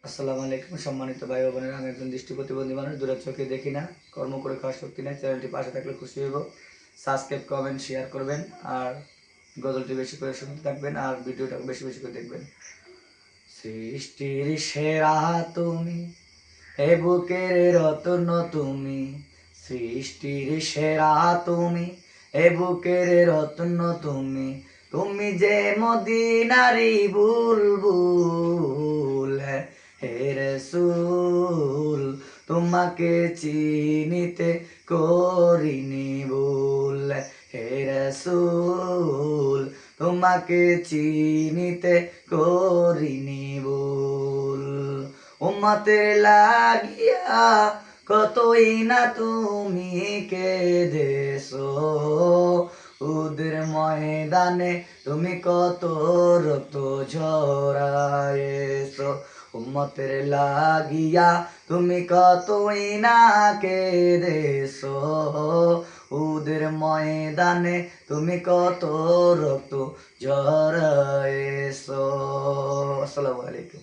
আসসালামু আলাইকুম সম্মানিত ভাই ও বোনেরা, আমি একজন দৃষ্টি প্রতিবন্ধী মানুষ, দূরের চোখে দেখি না, কর্ম করে খাওয়ার শক্তি নেই। চ্যানেলটি পাশে থাকলে খুশি হইব। সাবস্ক্রাইব, কমেন্ট, শেয়ার করবেন আর গজলটি বেশি করে শুনতে থাকবেন আর ভিডিওটা বেশি বেশি করে দেখবেন। সৃষ্টির সেরা তুমি, হে বুকের রত্ন তুমি, সৃষ্টির সেরা তুমি, হে বুকের রত্ন তুমি, তুমি যে মদিনারি বুলবুল, হে রাসূল তোমাকে চিনিতে করিনি ভুল, হে রাসূল তোমাকে চিনিতে করিনি ভুল। উম্মতের লাগিয়া কতই না তুমি কেঁদেছো, উহুদের ময়দানে তুমি কত রক্ত ঝরায়েছো। উম্মতের লাগিয়া তুমি কতই না কেঁদেছো, উহুদের ময়দানে তুমি কত রক্ত ঝরায়েছো। আসসালামু আলাইকুম।